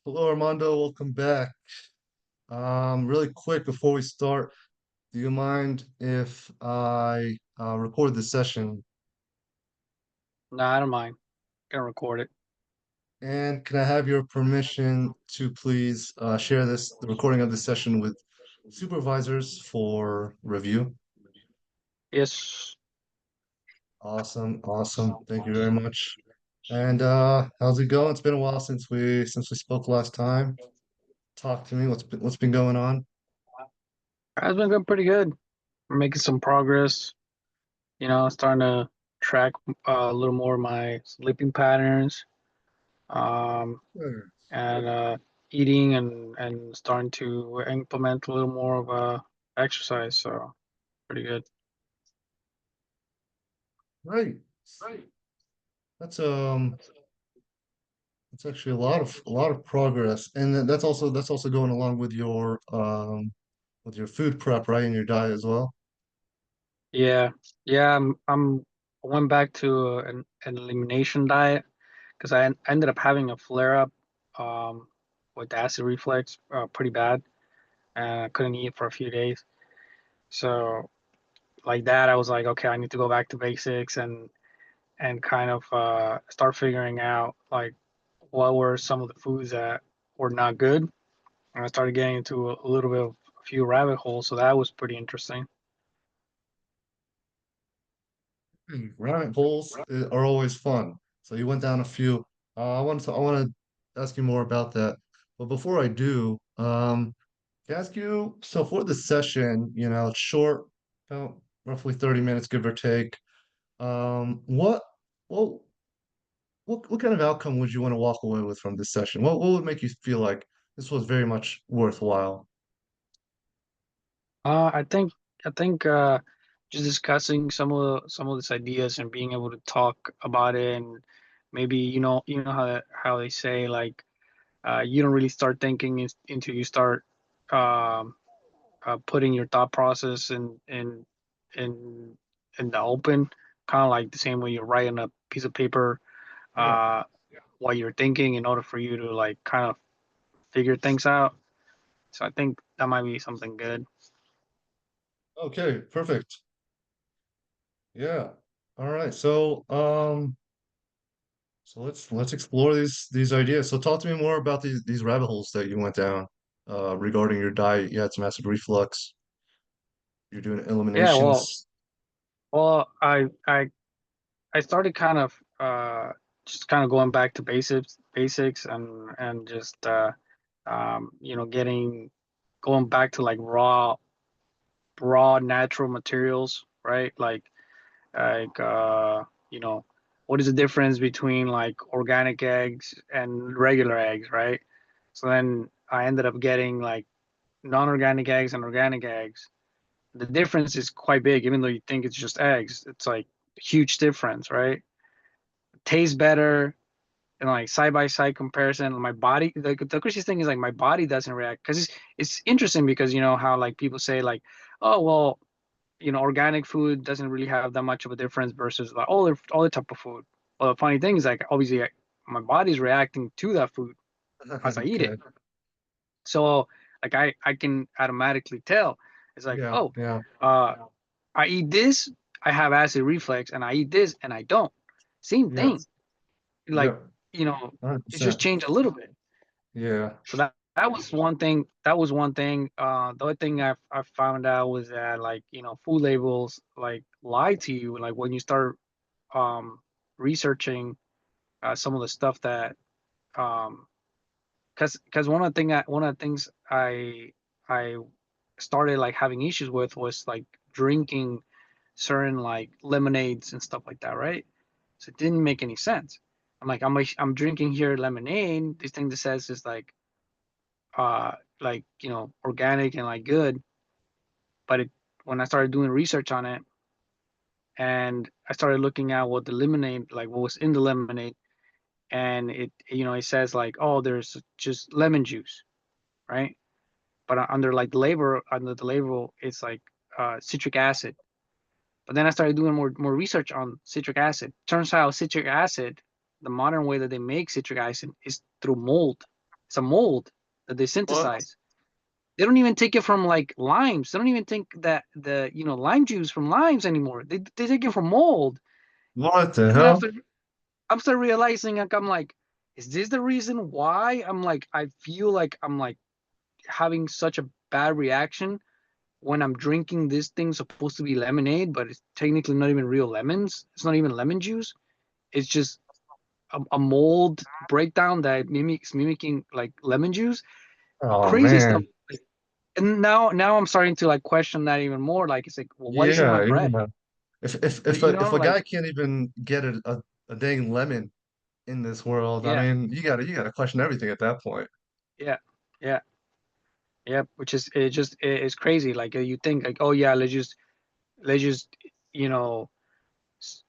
Hello, Armando. Welcome back. Really quick before we start, do you mind if I record this session? No, I don't mind. Gonna record it. And can I have your permission to please share the recording of this session with supervisors for review? Yes. Awesome, awesome. Thank you very much. And how's it going? It's been a while since we spoke last time. Talk to me. What's been going on? It's been going pretty good. We're making some progress. Starting to track a little more of my sleeping patterns, um, Sure. and eating and starting to implement a little more of exercise. So pretty good. Right. That's It's actually a lot of progress, and that's also going along with your food prep, right, and your diet as well. Yeah, yeah. I went back to an elimination diet because I ended up having a flare up with acid reflux, pretty bad, and I couldn't eat for a few days. So like that, I was like, okay, I need to go back to basics and kind of start figuring out like what were some of the foods that were not good. And I started getting into a little bit of a few rabbit holes, so that was pretty interesting. Rabbit holes are always fun. So you went down a few. I want to ask you more about that, but before I do, can I ask you? So for the session, it's short, about roughly 30 minutes, give or take. What well what kind of outcome would you want to walk away with from this session? What would make you feel like this was very much worthwhile? I think just discussing some of these ideas and being able to talk about it, and maybe you know how they say like you don't really start thinking until you start um, putting your thought process in in the open, kind of like the same way you're writing a piece of paper Yeah. uh, while you're thinking in order for you to like kind of figure things out. So I think that might be something good. Okay, perfect. Yeah. All right. So let's explore these ideas. So talk to me more about these rabbit holes that you went down regarding your diet. You had some acid reflux. You're doing Yeah, well, eliminations. well, I started kind of just kind of going back to basics and just getting going back to like raw natural materials, right? Like what is the difference between like organic eggs and regular eggs, right? So then I ended up getting like non-organic eggs and organic eggs. The difference is quite big, even though you think it's just eggs. It's like a huge difference, right? It tastes better and like side by side comparison. My body, the craziest thing is like my body doesn't react because it's interesting because you know how like people say like, oh well, organic food doesn't really have that much of a difference versus like all the type of food. Well, the funny thing is like obviously like, my body's reacting to that food as I eat it. Okay. So like I can automatically tell. It's like, Yeah. oh, Yeah. uh, I eat this, I have acid reflux, and I eat this and I don't. Same thing. Yes. Like, Yeah. you know, it's just 100%. changed a little bit. Yeah. So that was one thing. That was one thing. The other thing I found out was that like food labels like lie to you. Like when you start um, researching some of the stuff that um, because one of the things I started like having issues with was like drinking certain like lemonades and stuff like that, right? So it didn't make any sense. I'm drinking here lemonade. This thing that says is uh like organic and like good, but when I started doing research on it and I started looking at what the lemonade like what was in the lemonade and it says like oh there's just lemon juice, right? But under the label it's like citric acid. But then I started doing more research on citric acid. Turns out citric acid, the modern way that they make citric acid is through mold. It's a mold that they What? synthesize. They don't even take it from like limes. They don't even take that the lime juice from limes anymore. They take it from mold. What the And then hell? after I'm still realizing, like, I'm like, is this the reason why I'm like I feel like I'm like having such a bad reaction when I'm drinking this thing supposed to be lemonade, but it's technically not even real lemons. It's not even lemon juice. It's just a mold breakdown that mimicking like lemon juice. Oh Crazy stuff. man. And now I'm starting to like question that even more. Like it's like, well, what is in my Yeah, bread? yeah. If a Like guy can't even get a dang lemon in this world, I yeah, mean, you gotta question everything at that point. yeah, yeah, yeah. Which is it's crazy. Like you think like, oh yeah, let's just you know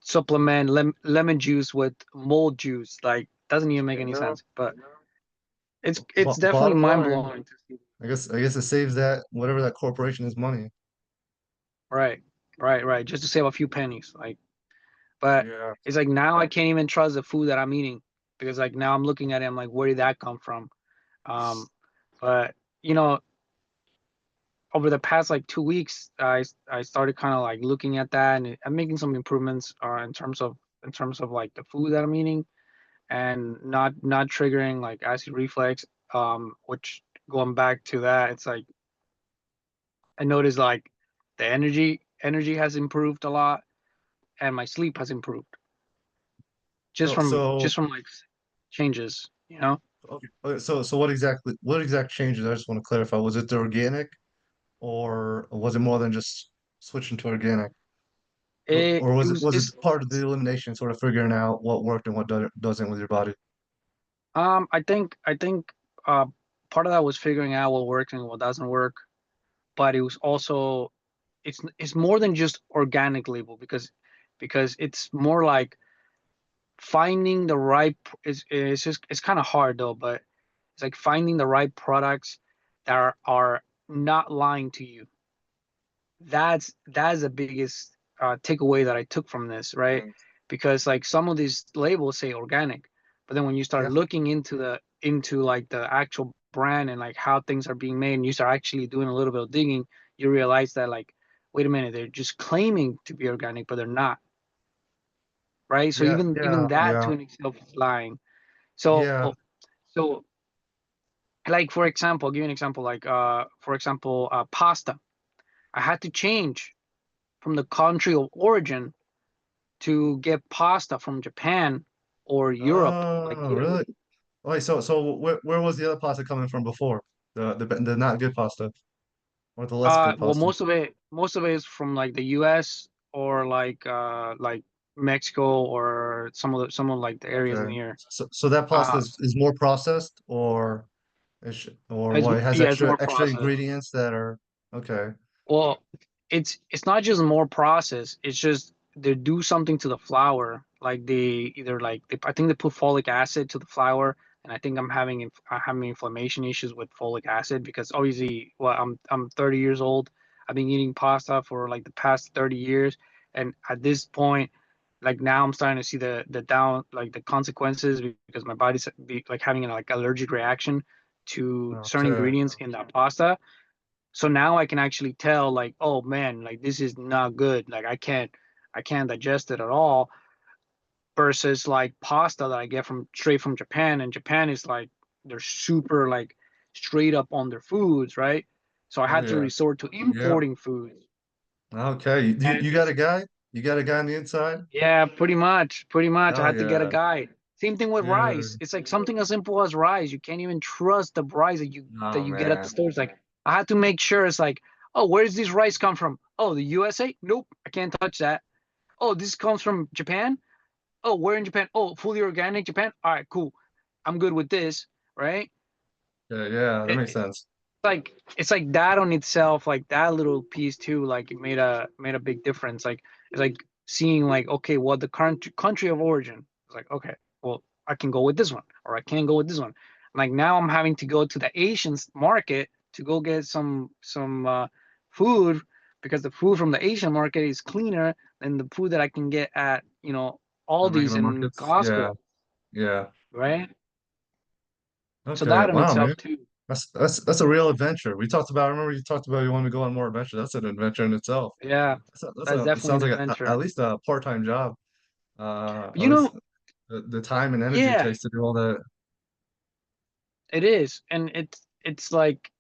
supplement lemon juice with mold juice. Like doesn't even make You any know, sense. But it's definitely bottom mind line, blowing to see. I guess it saves that whatever that corporation is money. Right, right. Just to save a few pennies. Like, but Yeah. it's like now I can't even trust the food that I'm eating because like now I'm looking at it. I'm like, where did that come from? Um, but you know, over the past like 2 weeks, I started kind of like looking at that and I'm making some improvements in terms of like the food that I'm eating and not triggering like acid reflux. Which going back to that, it's like I noticed like the energy has improved a lot and my sleep has improved So so just from like changes, you know. so what exact changes? I just want to clarify. Was it the organic or was it more than just switching to organic? Or It was it was was it it's part of the elimination, sort of figuring out what worked and what doesn't with your body? I think uh part of that was figuring out what works and what doesn't work, but it was also it's more than just organic label because it's more like finding the right it's just it's kind of hard though, but it's like finding the right products that are not lying to you. That's the biggest takeaway that I took from this, right? Mm. Because like some of these labels say organic, but then when you start Yeah, looking into like the actual brand and like how things are being made, and you start actually doing a little bit of digging, you realize that like, wait a minute, they're just claiming to be organic, but they're not, right? So yeah, even yeah, that yeah. to an extent is lying. So Yeah. so like for example, I'll give you an example, like for example, pasta. I had to change from the country of origin to get pasta from Japan or Europe, like Oh, Italy. really? Wait, so where was the other pasta coming from before? The not good pasta or the less good Well, pasta? most of it is from like the U.S. or like Mexico or some of like the areas Okay. near. So that pasta Uh, is more processed or what? It has it's more extra processed. ingredients that are okay. Well, it's not just more processed. It's just they do something to the flour. Like they either like I think they put folic acid to the flour, and I think I'm having inflammation issues with folic acid because obviously, well, I'm 30 years old. I've been eating pasta for like the past 30 years, and at this point, like now I'm starting to see the down like the consequences because my body's like having an like allergic reaction to certain Okay. ingredients in that pasta. So now I can actually tell like, oh man, like this is not good. Like I can't digest it at all versus like pasta that I get from straight from Japan. And Japan is like they're super like straight up on their foods, right? So I Oh had to yeah. resort to Yeah. importing foods. Okay. You And got a guy? You got a guy on the inside? yeah, pretty much. Pretty much. I Oh had to get a yeah. guide. Same thing with rice. Dude. It's like something as simple as rice. You can't even trust the rice that Oh you get at the man. stores. Like I had to make sure it's like, oh, where does this rice come from? Oh, the USA? Nope, I can't touch that. Oh, this comes from Japan? Oh, where in Japan? Oh, fully organic Japan? All right, cool. I'm good with this, right? Yeah, yeah, that makes It's sense. like that on itself, like that little piece too, like it made a big difference. Like it's like seeing like, okay, what the current country of origin. It's like, okay, well, I can go with this one, or I can't go with this one. Like now I'm having to go to the Asian market to go get some food because the food from the Asian market is cleaner than the food that I can get at, The Aldi's regular and markets. Yeah, Costco, yeah. right? So Okay. that in Wow, man. itself too. That's a real adventure. We talked about, I remember you talked about you want to go on more adventure. That's an adventure in itself. Yeah, that's It definitely sounds an like adventure. at least a part-time job. But At you least know, the time and energy it yeah, takes to do all that. it is, and it's like,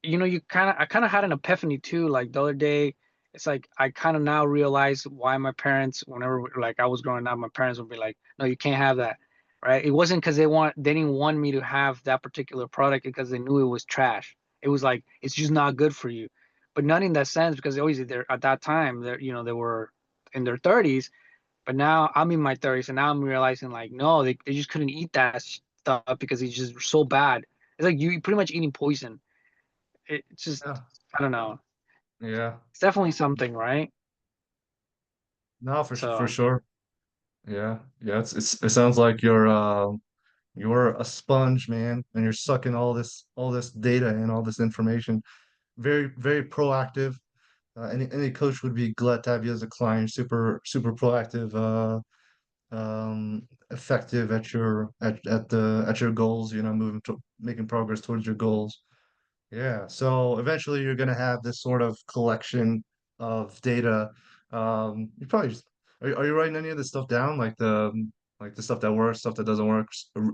you kind of I kind of had an epiphany too. Like the other day, it's like I kind of now realize why my parents, whenever like I was growing up, my parents would be like, "No, you can't have that," right? It wasn't because they didn't want me to have that particular product because they knew it was trash. It was like it's just not good for you, but not in that sense because obviously they're at that time they were in their 30s, but now I'm in my 30s and now I'm realizing like no, they just couldn't eat that stuff because it's just so bad. It's like you pretty much eating poison. It's just Yeah. I don't know. Yeah. It's definitely something, right? No, for So sure. Yeah. Yeah. It sounds like you're a sponge, man, and you're sucking all this data and all this information. Very proactive. Any coach would be glad to have you as a client. Super proactive. Effective at at your goals. You know, moving to making progress towards your goals. Yeah, so eventually you're going to have this sort of collection of data. You probably are you writing any of this stuff down, like the stuff that works, stuff that doesn't work,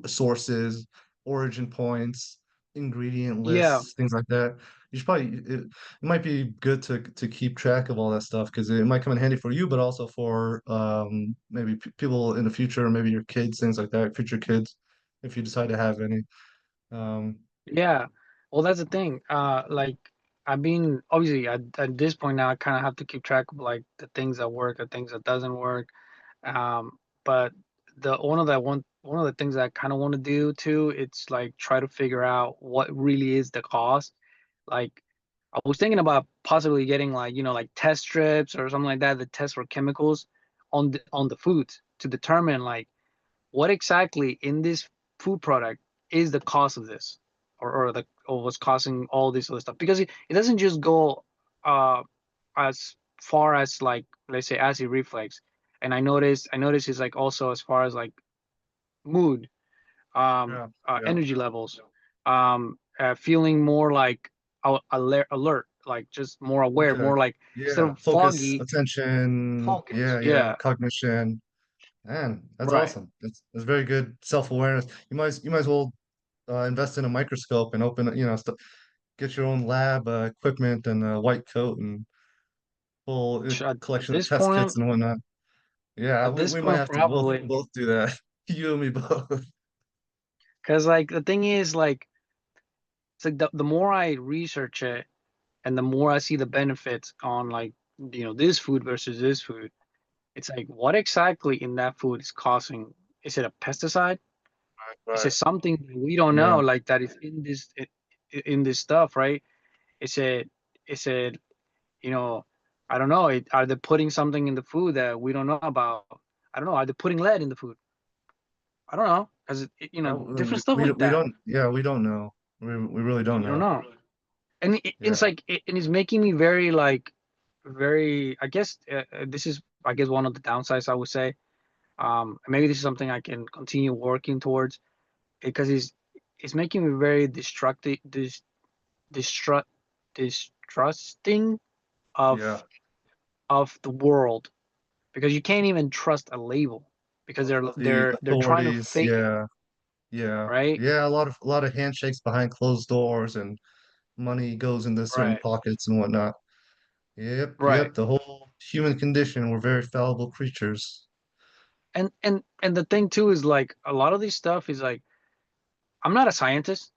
sources, origin points, ingredient yeah, lists, things like that. You should probably it might be good to keep track of all that stuff because it might come in handy for you, but also for maybe people in the future, maybe your kids, things like that, future kids, if you decide to have any. Um, yeah. Well, that's the thing. Like I've been obviously at this point now, I kind of have to keep track of like the things that work, the things that doesn't work. But one of the things that I kind of want to do too, it's like try to figure out what really is the cost. Like I was thinking about possibly getting like, like test strips or something like that that test for chemicals on the foods to determine like what exactly in this food product is the cause of this or what's causing all this other stuff because it doesn't just go uh as far as like let's say acid reflux, and I noticed it's like also as far as like mood, yeah, yeah. energy levels, feeling more like alert, like just more aware, Okay. more like instead Yeah. of Focus, foggy, attention. focus. Yeah. Yeah, Cognition. Man, that's right. awesome. That's very good self-awareness. You might as well invest in a microscope and open, st get your own lab equipment and a white coat and full At collection of this test kits point, and whatnot. Yeah, at this we might point, have to probably. both do that. You and me both. Because like the thing is like it's like the more I research it and the more I see the benefits on like this food versus this food, it's like what exactly in that food is causing? Is it a pesticide? Is it Right. something that we don't know Yeah. like that is in this stuff, right? Is it you know I don't know. Are they putting something in the food that we don't know about? I don't know. Are they putting lead in the food? I don't know because Yeah, different stuff like we that. don't. Yeah, we don't know. We really don't We don't know. know. And it's Yeah. like and it's making me very like very I guess this is I guess one of the downsides I would say maybe this is something I can continue working towards because it's making me very destructive distrust distrusting Yeah. of the world because you can't even trust a label because Of the they're trying to authorities. fake it, Yeah. Yeah. right, Yeah. A lot of handshakes behind closed doors and money goes into certain right, pockets and whatnot. right. Yep. The whole human condition. We're very fallible creatures. And the thing too is like a lot of this stuff is like I'm not a scientist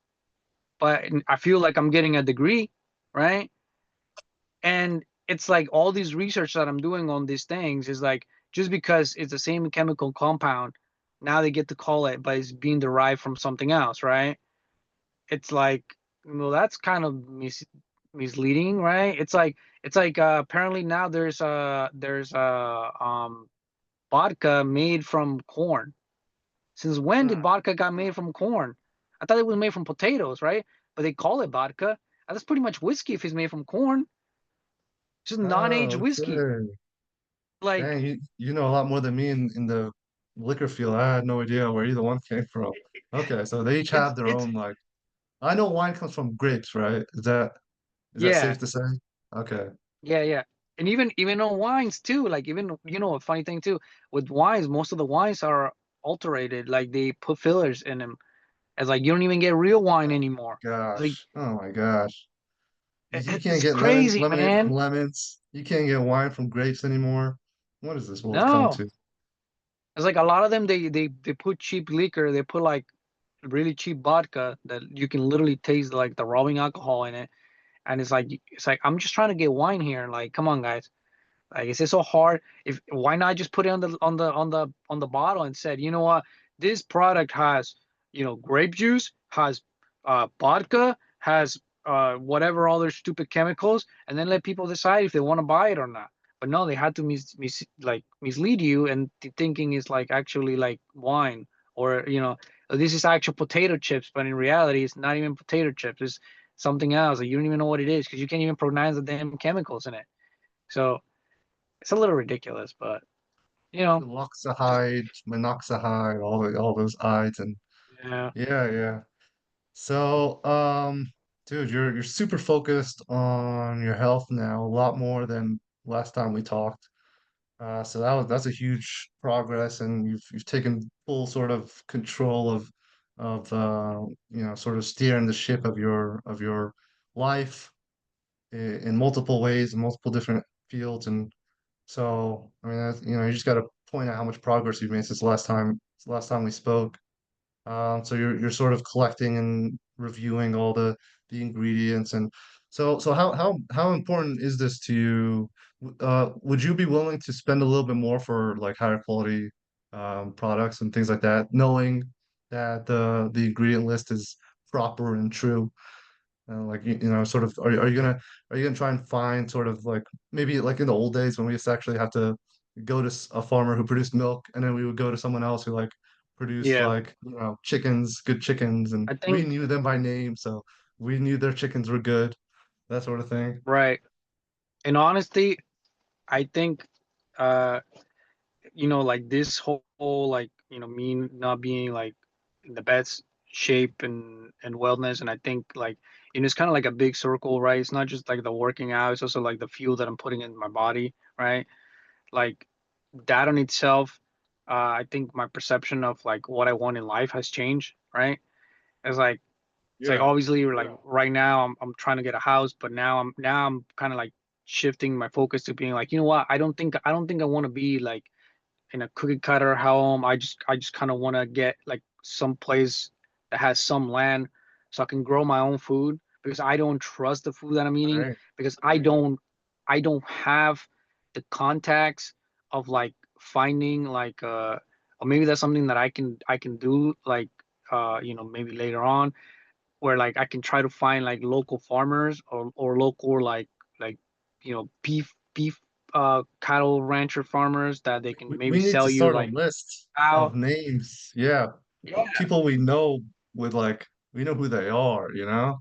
but I feel like I'm getting a degree, right? And it's like all these research that I'm doing on these things is like just because it's the same chemical compound, now they get to call it, but it's being derived from something else, right? It's like, well, that's kind of misleading, right? It's like apparently now there's vodka made from corn. Since when did Hmm. vodka got made from corn? I thought it was made from potatoes, right? But they call it vodka. That's pretty much whiskey if it's made from corn. Just non-aged Oh, whiskey. okay. Like, Dang, you know a lot more than me in the liquor field. I had no idea where either one came from. Okay, so they each have their It's own like. I know wine comes from grapes, right? Is that yeah, safe to say? Okay, yeah. And even on wines too, like even a funny thing too, with wines, most of the wines are alterated, like they put fillers in them. It's like you don't even get real wine anymore. It's like oh my gosh. You can't it's get crazy, lemonade from man. lemons. You can't get wine from grapes anymore. What does this world come No. to? It's like a lot of them they put cheap liquor, they put like really cheap vodka that you can literally taste like the rubbing alcohol in it. And it's like I'm just trying to get wine here. Like, come on, guys. Like, is it so hard? If why not just put it on the bottle and said, you know what, this product has, grape juice, has vodka, has whatever other stupid chemicals, and then let people decide if they want to buy it or not. But no, they had to mislead you and thinking it's like actually like wine, or this is actual potato chips, but in reality it's not even potato chips. It's something else. Like, you don't even know what it is because you can't even pronounce the damn chemicals in it. So it's a little ridiculous, but you know, just Loxahide, monoxide, all those ides and yeah, yeah, yeah. So, dude, you're super focused on your health now, a lot more than last time we talked. So that's a huge progress, and you've taken full sort of control of sort of steering the ship of your life in multiple ways, in multiple different fields, and so I mean, you just got to point out how much progress you've made since the last time we spoke. So you're sort of collecting and reviewing all the ingredients and so how important is this to you? Would you be willing to spend a little bit more for like higher quality products and things like that, knowing that the ingredient list is proper and true? Like sort of, are you gonna try and find sort of like maybe like in the old days when we used to actually have to go to a farmer who produced milk, and then we would go to someone else who like produced yeah. like chickens, good chickens, and I we think knew them by name, so we knew their chickens were good, that sort of thing. right. In honesty, I think uh like this whole like me not being like in the best shape and wellness, and I think like it's kind of like a big circle, right? It's not just like the working out, it's also like the fuel that I'm putting in my body, right? Like that on itself, I think my perception of like what I want in life has changed, right? It's like It's like Yeah, obviously like right now I'm trying to get a house, but now I'm kind of like shifting my focus to being like, you know what? I don't think I want to be like in a cookie cutter home. I just kind of want to get like some place that has some land so I can grow my own food because I don't trust the food that I'm eating right. because I don't have the contacts of like finding like or maybe that's something that I can do like maybe later on where like I can try to find like local farmers or local like beef cattle rancher farmers that they can maybe We need sell to you start a like list of cow. names, yeah, Yeah. people we know with like we know who they are, you know?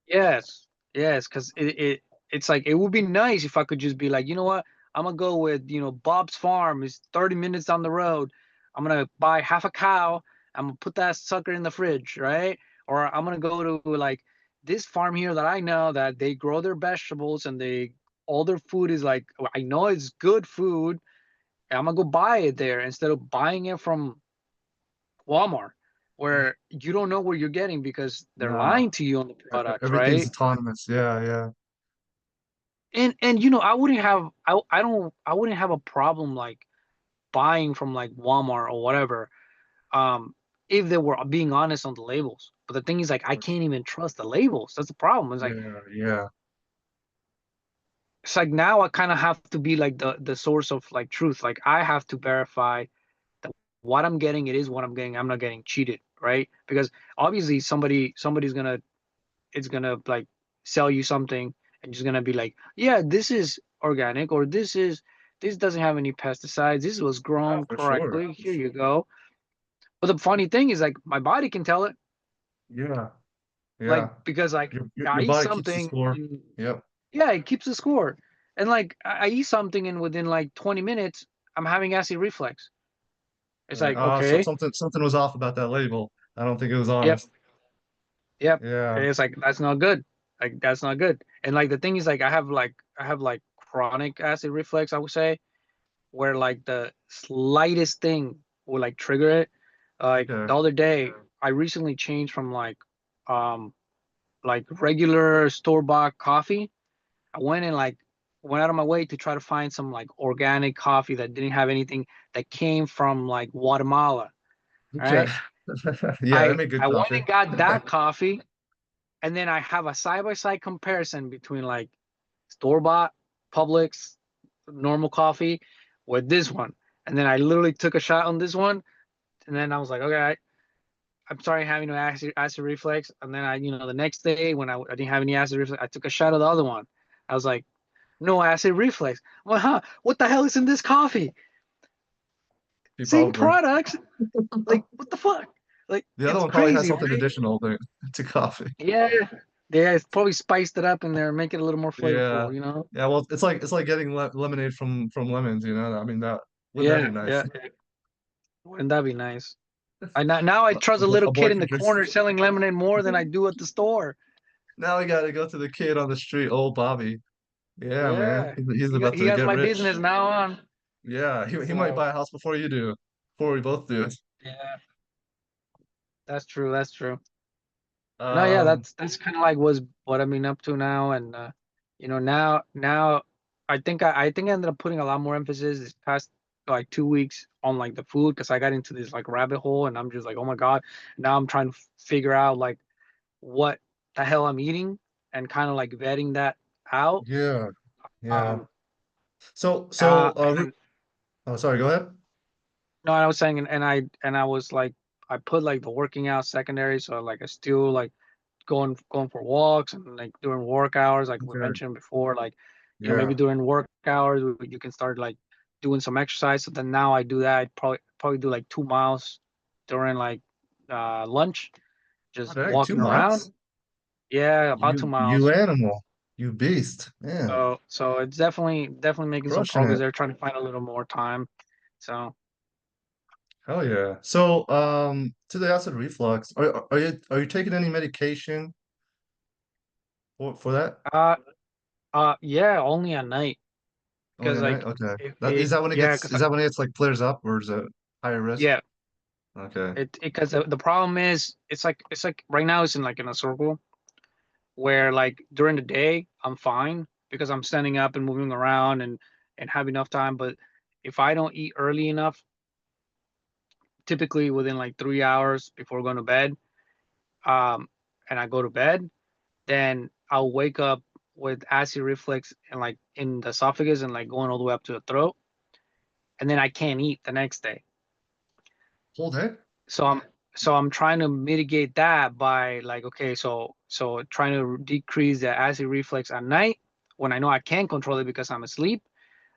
Yes. Yes, because it's like it would be nice if I could just be like, you know what, I'm gonna go with Bob's Farm is 30 minutes down the road. I'm gonna buy half a cow. I'm gonna put that sucker in the fridge, right? Or I'm gonna go to like this farm here that I know that they grow their vegetables and they all their food is like I know it's good food. And I'm gonna go buy it there instead of buying it from Walmart, where you don't know what you're getting because they're lying No, to you on the products, everything's right? autonomous. Yeah, yeah. And I wouldn't have I wouldn't have a problem like buying from like Walmart or whatever, um, if they were being honest on the labels. But the thing is like I can't even trust the labels. That's the problem. Yeah, yeah. It's like now I kind of have to be like the source of like truth. Like I have to verify that what I'm getting, it is what I'm getting. I'm not getting cheated, right? Because obviously somebody's gonna it's gonna like sell you something and just gonna be like, yeah, this is organic or this doesn't have any pesticides. This was Ah, grown for sure. correctly. Here you go. But the funny thing is like my body can tell it, Yeah, like yeah. because like I Your eat body keeps the something score. and Yep. yeah, it keeps the score. And like I eat something and within like 20 minutes I'm having acid reflux. It's Like, like, okay, something was off about that label. I don't think it was yep, honest. yep. Yeah. It's like that's not good. Like that's not good. And like the thing is, like I have like chronic acid reflux, I would say, where like the slightest thing will like trigger it. Like Okay. the other day, I recently changed from um like regular store-bought coffee. I went and like went out of my way to try to find some like organic coffee that didn't have anything that came from like Guatemala. All Okay. right. Yeah, they I make good I went coffee. and got that coffee, and then I have a side-by-side comparison between like store-bought, Publix, normal coffee with this one. And then I literally took a shot on this one, and then I was like, okay, I'm sorry having no acid reflux. And then the next day when I didn't have any acid reflux, I took a shot of the other one. I was like, no acid reflux. Well, huh? What the hell is in this coffee? Same Probably. products. Like, what the fuck? Like, The other it's one probably has crazy, something right? additional to coffee. Yeah. Yeah, it's probably spiced it up in there, make it a little more Yeah. flavorful, you know? Yeah, well, it's like getting lemonade from lemons, you know? I mean, that wouldn't that Yeah, be nice? yeah, yeah. Wouldn't that be nice? Now I trust a little A boy kid in can the drink. corner selling lemonade more than I do at the store. Now we gotta go to the kid on the street, old Bobby. Yeah, man. Yeah. He's about He to has get my business rich. now on. Yeah, he might So buy a house before you do, before we both do. yeah, that's true. That's true. No, yeah, Um, that's kind of like was what I've been up to now, and now I think I ended up putting a lot more emphasis this past like 2 weeks on like the food because I got into this like rabbit hole, and I'm just like, oh my God, now I'm trying to figure out like what the hell I'm eating and kind of like vetting that out. yeah, yeah. Um, So, and oh, sorry, go ahead. no, I was saying, and I was like, I put like the working out secondary, so like I still like going for walks and like during work hours, like we Okay, mentioned before, like maybe yeah. during work hours you can start like doing some exercise. So then now I do that. I probably do like 2 miles during like lunch, Oh, just dang, two walking around. miles. Yeah, about two You miles. animal, you beast, man, So it's definitely making some crushing progress it. there, trying to find a little more time. So Hell yeah. So, to the acid reflux, are you taking any medication for that? uh yeah, only at night Only because at night? like Okay. it Is that when it yeah gets, because is that when it's like flares up, or is it higher risk? yeah Okay. it because the problem is it's like right now it's in a circle where like during the day I'm fine because I'm standing up and moving around and have enough time, but if I don't eat early enough, typically within like 3 hours before going to bed, um and I go to bed, then I'll wake up with acid reflux and like in the esophagus and like going all the way up to the throat, and then I can't eat the next day. Whole day? So I'm trying to mitigate that by like, okay, so trying to decrease the acid reflux at night when I know I can't control it because I'm asleep.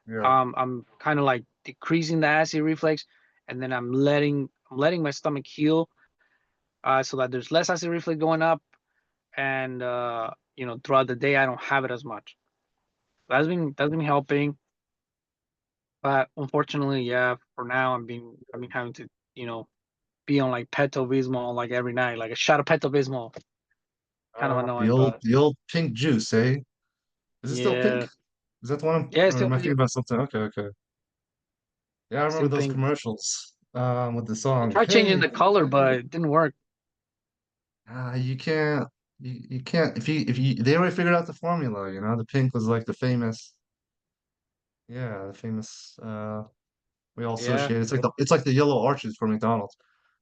Yeah. I'm kind of like decreasing the acid reflux, and then I'm letting my stomach heal, so that there's less acid reflux going up, and throughout the day I don't have it as much. That's been helping, but unfortunately, yeah, for now I've been having to you know be on like Pepto Bismol like every night, like a shot of Pepto Bismol. Kind of The annoying, old but the old pink juice, eh? Is it still pink? yeah, Is that the one? yeah, it's Or still am I thinking pink. about something? Okay, okay. Yeah, I remember Still those pink. commercials with the I song, tried changing "Hey, the color, but it didn't work. you can't you can't if you they already figured out the formula, you know. The pink was like the famous, yeah, the famous we all Yeah, associate. It's like the yellow arches for McDonald's.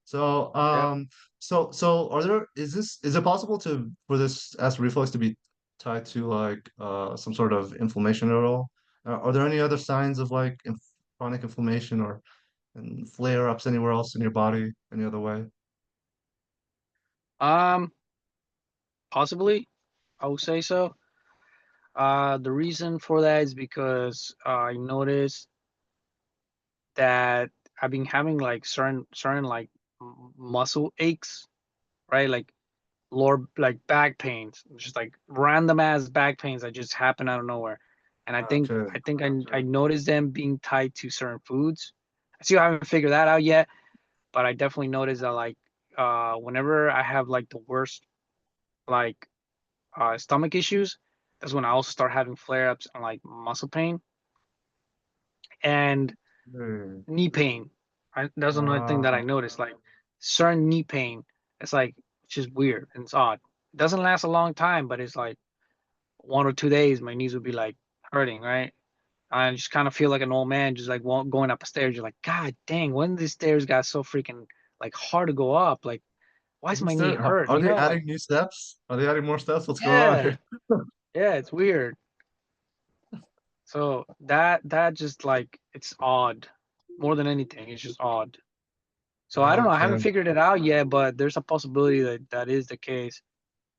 So, yeah. so are there is it possible to for this acid reflux to be tied to like some sort of inflammation at all? Are there any other signs of like chronic inflammation or and flare-ups anywhere else in your body any other way? Um, Possibly, I would say so. The reason for that is because I noticed that I've been having like certain like muscle aches, right? Like lower like back pains, just like random ass back pains that just happen out of nowhere. And I think Okay. I think I noticed them being tied to certain foods. I still haven't figured that out yet, but I definitely noticed that like whenever I have like the worst like stomach issues, that's when I also start having flare-ups and like muscle pain and Hey, knee pain. That's another thing that I uh, noticed. Like certain knee pain, it's like it's just weird and it's odd. It doesn't last a long time, but it's like 1 or 2 days, my knees would be like hurting, right? I just kind of feel like an old man, just like going up a stairs. You're like, God dang, when these stairs got so freaking like hard to go up? Like, why is new my knee step. hurt? Are You they know, like, adding new steps? Are they adding more steps? What's going on yeah, here? yeah, it's weird. So that just like it's odd more than anything. It's just odd. So I don't know. I haven't Okay. figured it out yet, but there's a possibility that that is the case.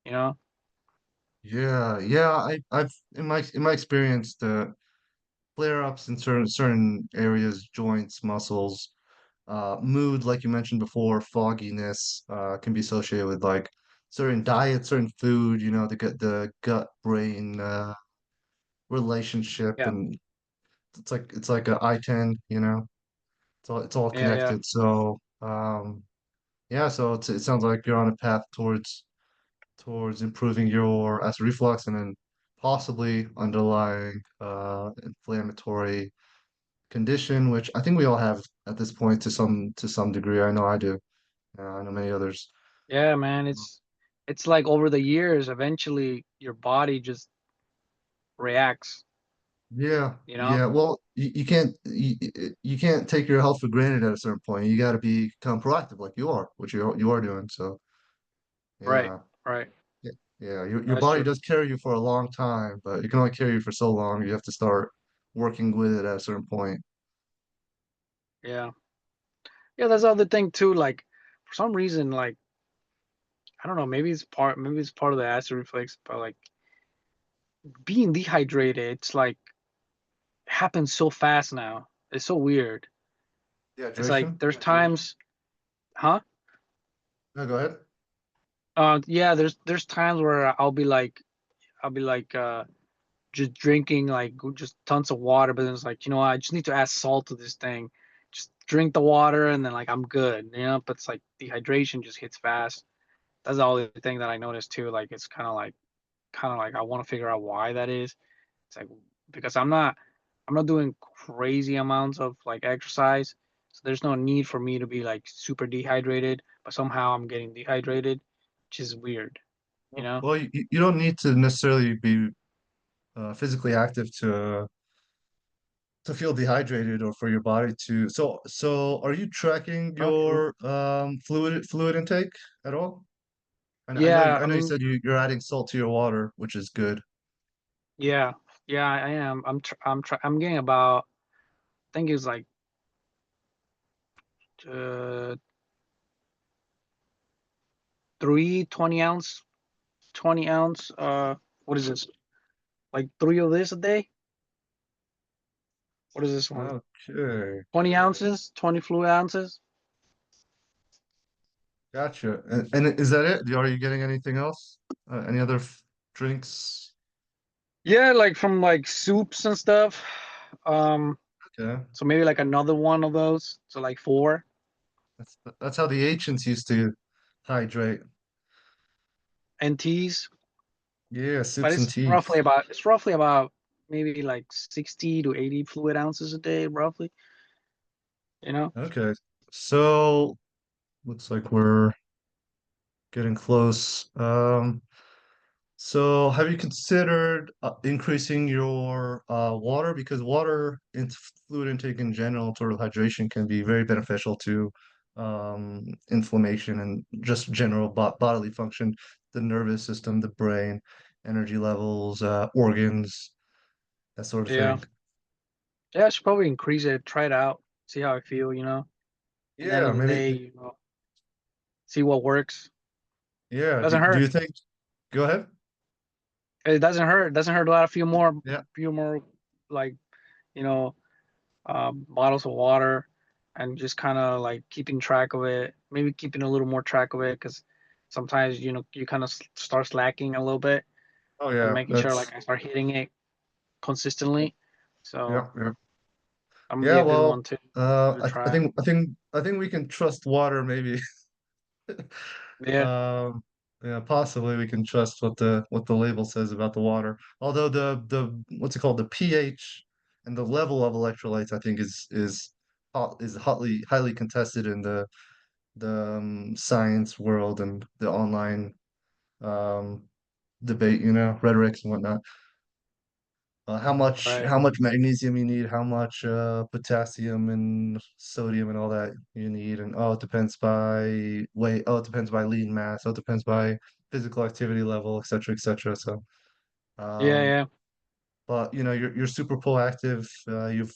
You know? Yeah, yeah. I've in my experience, the flare-ups in certain areas, joints, muscles, mood, like you mentioned before, fogginess, can be associated with like certain diet, certain food. You know, the gut brain relationship, Yeah, and it's like a I-10. You know, it's all yeah, yeah, connected. So yeah, so it sounds like you're on a path towards improving your acid reflux and then possibly underlying inflammatory condition, which I think we all have at this point to some degree. I know I do. I know many others. yeah, man. It's like over the years, eventually your body just reacts. Yeah, You know? yeah. Well, you can't take your health for granted at a certain point. You got to become proactive, like you are, which you are doing. So Right, yeah, right. yeah, yeah. Your That's body true. does carry you for a long time, but it can only carry you for so long. You have to start working with it at a certain point. Yeah. Yeah, that's the other thing too. Like for some reason, like I don't know, maybe it's part of the acid reflux, but like being dehydrated, it's like happens so fast now. It's so weird. It's like Dehydration? there's times, huh? No, go ahead. Yeah, there's times where I'll be like just drinking like just tons of water, but then it's like, you know, I just need to add salt to this thing. Just drink the water and then like I'm good, you know, but it's like dehydration just hits fast. That's the only thing that I noticed too. Like it's kind of like I want to figure out why that is. It's like because I'm not doing crazy amounts of like exercise, so there's no need for me to be like super dehydrated, but somehow I'm getting dehydrated, which is weird, you know? Well, you don't need to necessarily be physically active to feel dehydrated or for your body to. So are you tracking Oh, true. your fluid intake at all? And Yeah, I I know you mean, said you're adding salt to your water, which is good. yeah, yeah, I am. I'm getting about I think it's like uh 3 20 ounce what is this? Like three of this a day? What is this one? Okay, 20 ounces, 20 fluid ounces. gotcha. And is that it? Are you getting anything else? Any other drinks? Yeah, like from like soups and stuff. Um, Okay, so maybe like another one of those. So like four that's how the ancients used to hydrate. and teas. Yeah, But soups and teas. it's roughly about maybe like 60 to 80 fluid ounces a day, roughly, you know? Okay, so looks like we're getting close. So have you considered increasing your water? Because water in fluid intake in general, total hydration can be very beneficial to inflammation and just general bodily function, the nervous system, the brain, energy levels, organs, that sort of Yeah. thing. Yeah, I should probably increase it, try it out, see how I feel, you know? At the end Yeah, of the maybe. day, you know, see what works. Yeah. Doesn't Do you hurt. think? Go ahead. It doesn't hurt. It doesn't hurt a lot. Yeah. Few more like, you know, bottles of water and just kind of like keeping track of it, maybe keeping a little more track of it because sometimes, you know, you kind of start slacking a little bit Oh and yeah. making sure That's like I start hitting it consistently. So, yeah. Yeah. That would be Yeah, a good well, one too to I try. think we can trust water, maybe. Yeah, Um, yeah, possibly we can trust what the label says about the water. Although the what's it called, the pH and the level of electrolytes, I think is highly contested in the science world and the online um debate, rhetorics and whatnot. right. How much magnesium you need, how much potassium and sodium and all that you need, and oh, it depends by weight, oh, it depends by lean mass, oh, it depends by physical activity level, etc., etc. So, Yeah, um, yeah. but you're super proactive.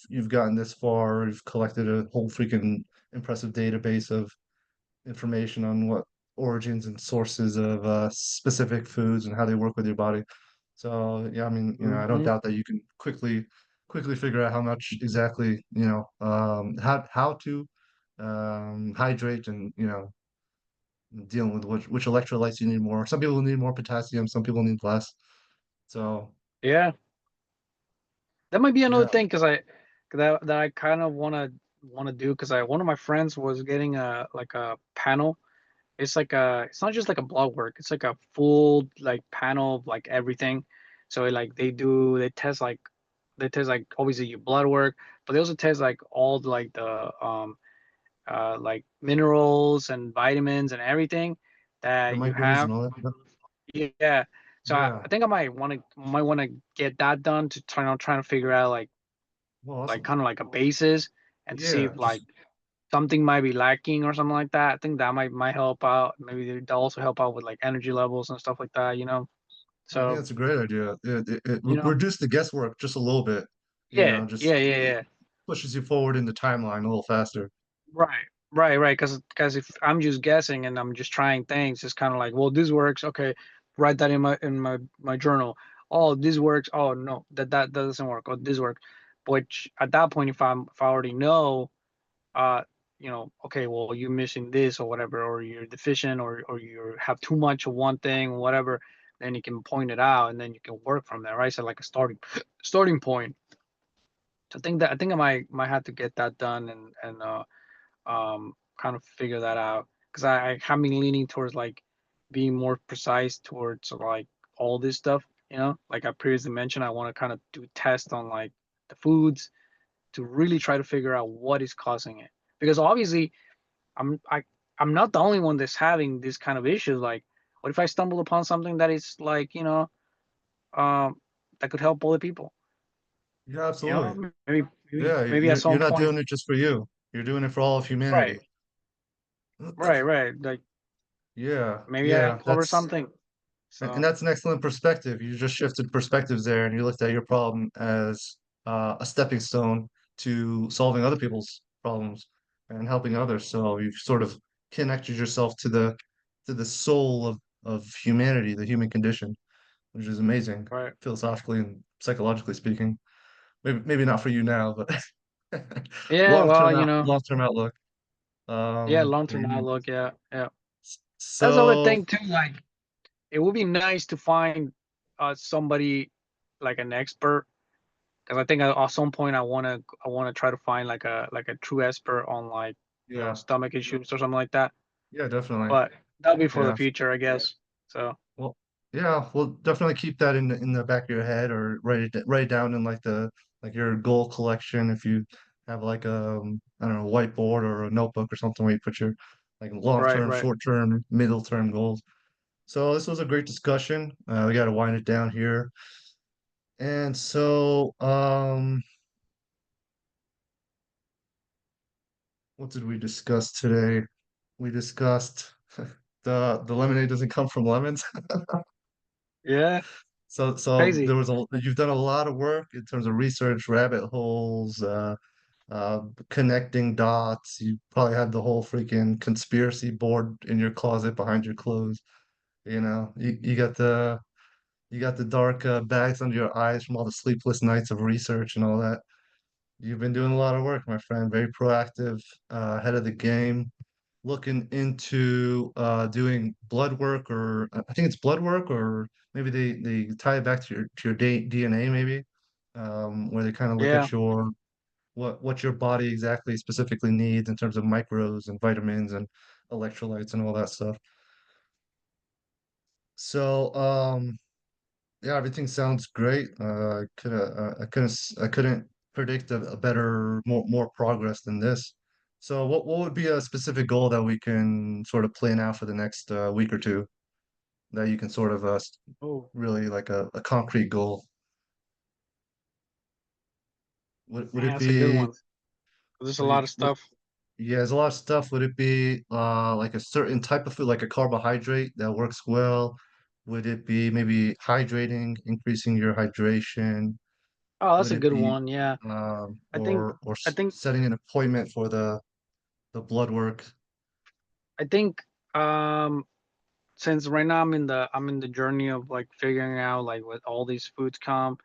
You've gotten this far. You've collected a whole freaking impressive database of information on what origins and sources of specific foods and how they work with your body. So yeah, I mean, I don't Hmm. doubt that you can quickly figure out how much exactly, how to hydrate and dealing with which electrolytes you need more. Some people need more potassium, some people need less. So Yeah, that might be another yeah, thing because I kind of wanna do because I one of my friends was getting a like a panel. It's not just like a blood work. It's like a full like panel of like everything. So like they test like obviously your blood work, but they also test like all like the like minerals and vitamins and everything your that you microbes have. and all that. Yeah. So Yeah. I think I might want to get that done to trying to figure out Well, like awesome. kind of like a basis and to see Yeah, if like just something might be lacking or something like that. I think that might help out. Maybe they'll also help out with like energy levels and stuff like that. I think So, that's a great idea. It you know, reduce the guesswork just a little bit, yeah, just yeah, yeah, it yeah. pushes you forward in the timeline a little faster. Right, right. Because if I'm just guessing and I'm just trying things, it's kind of like, well, this works. Okay, write that in my journal. Oh, this works. Oh no, that doesn't work. Oh, this works. Which at that point, if I already know, uh, okay, well, you're missing this or whatever, or you're deficient, or you have too much of one thing, or whatever, then you can point it out, and then you can work from there, right? So like a starting point. So I think I might have to get that done and kind of figure that out because I have been leaning towards like being more precise towards like all this stuff. Like I previously mentioned, I want to kind of do tests on like the foods to really try to figure out what is causing it. Because obviously I'm I I'm not the only one that's having this kind of issues. Like, what if I stumble upon something that is like, um, that could help other people? Yeah, absolutely. Yeah, Maybe at you're some not point. doing it just for you. You're doing it for all of Right, humanity. right. Like Yeah, maybe I yeah, uncover something. and So that's an excellent perspective. You just shifted perspectives there, and you looked at your problem as a stepping stone to solving other people's problems and helping others. So you've sort of connected yourself to the soul of humanity, the human condition, which is amazing, right. philosophically and psychologically speaking. Maybe not for you now, but Yeah, well, long term outlook. yeah, long-term Maybe. outlook, yeah, yeah. That's the other So thing too. Like, it would be nice to find somebody like an expert because I think at some point I wanna try to find like a true expert on like yeah, stomach issues or something like that. yeah, definitely. But that'll be for the Yeah. future, I guess. So Well, yeah, well, definitely keep that in the back of your head, or write it down in like your goal collection. If you have like I don't know, whiteboard or a notebook or something where you put your like long right, term, right. short term, middle term goals. So this was a great discussion. We got to wind it down here. And so, what did we discuss today? We discussed the lemonade doesn't come from lemons. Yeah, So crazy. you've done a lot of work in terms of research, rabbit holes, connecting dots. You probably had the whole freaking conspiracy board in your closet behind your clothes. You got the dark bags under your eyes from all the sleepless nights of research and all that. You've been doing a lot of work, my friend. Very proactive, ahead of the game. Looking into doing blood work, or I think it's blood work, or maybe they tie it back to your DNA maybe, where they kind of look Yeah, at your what your body exactly specifically needs in terms of micros and vitamins and electrolytes and all that stuff. So, yeah, everything sounds great. I couldn't predict a better, more progress than this. So, what would be a specific goal that we can sort of plan out for the next week or two that you can sort of Oh, really like a concrete goal? Would man, it that's a good be one. There's a would lot it of would, stuff. yeah, there's a lot of stuff. Would it be like a certain type of food, like a carbohydrate that works well? Would it be maybe hydrating, increasing your hydration? Oh, that's Would a it good be one. Yeah. I think I think setting an appointment for the blood work? I think um since right now I'm in the journey of like figuring out like what all these foods come.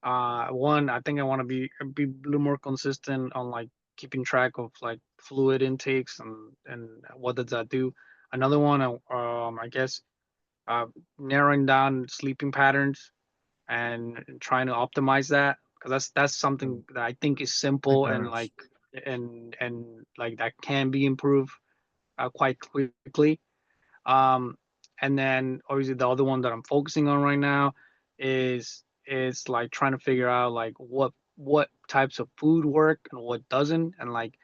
One, I think I want to be a little more consistent on like keeping track of like fluid intakes and what does that do. Another one, I guess, uh, narrowing down sleeping patterns and trying to optimize that because that's Mm, something that I think is sleep simple and patterns. like like that can be improved quite quickly. Um, and then obviously the other one that I'm focusing on right now is like trying to figure out like what types of food work and what doesn't, and like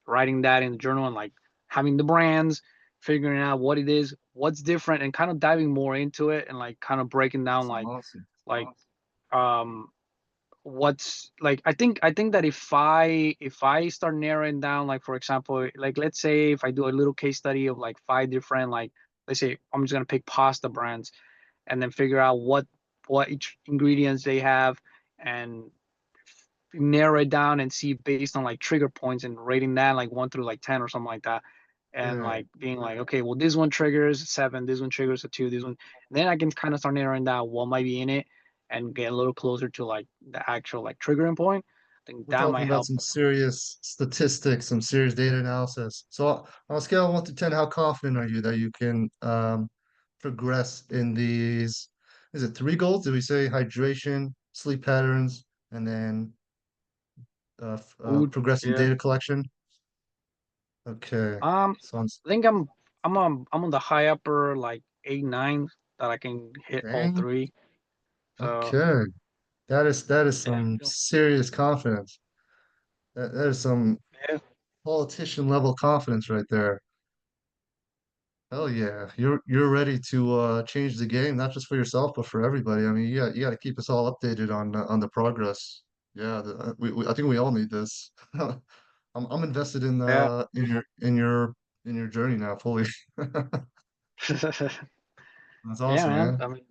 writing that in the journal and like having the brands, figuring out what it is, what's different, and kind of diving more into it and like kind of breaking down Awesome, awesome. like um what's like I think that if I start narrowing down like for example like let's say if I do a little case study of like five different like let's say I'm just gonna pick pasta brands and then figure out what each ingredients they have and narrow it down and see based on like trigger points and rating that like 1 through like 10 or something like that and Yeah. like being like okay well this one triggers 7, this one triggers a 2, this one, then I can kind of start narrowing down what might be in it and get a little closer to like the actual like triggering point. I think We're that talking might about help. some serious statistics, some serious data analysis. So on a scale of 1 to 10, how confident are you that you can progress in these? Is it three goals? Did we say hydration, sleep patterns, and then Food, progress in yeah. data collection? Okay. um So I'm I think I'm on the high upper like 8, 9 that I can hit all saying, three, so okay. That is yeah, some serious confidence. That is some yeah. politician level confidence right there. Hell yeah, you're ready to change the game, not just for yourself, but for everybody. I mean, you got to keep us all updated on the progress. Yeah, I think we all need this. I'm invested Yeah. in your journey now fully. That's Yeah, awesome, man. man. I mean,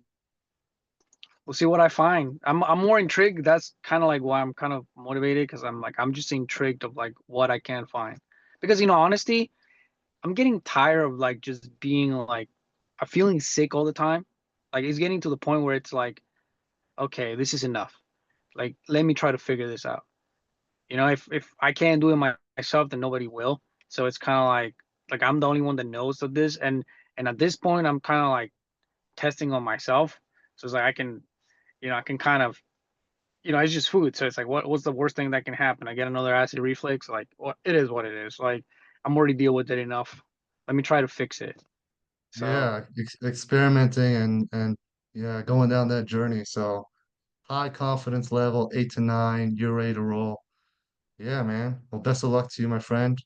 we'll see what I find. I'm more intrigued. That's kind of like why I'm kind of motivated because I'm just intrigued of like what I can find. Because honesty, I'm getting tired of like just being like I'm feeling sick all the time. Like it's getting to the point where it's like, okay, this is enough. Like let me try to figure this out. If I can't do it myself, then nobody will. So it's kind of like I'm the only one that knows of this, and at this point, I'm kind of like testing on myself. So it's like I can kind of it's just food. So it's like what's the worst thing that can happen? I get another acid reflux. Like what it is what it is. Like I'm already deal with it enough. Let me try to fix it. So Yeah, experimenting and yeah, going down that journey. So high confidence level, 8 to 9, you're ready to roll. Yeah, man. Well, best of luck to you, my friend.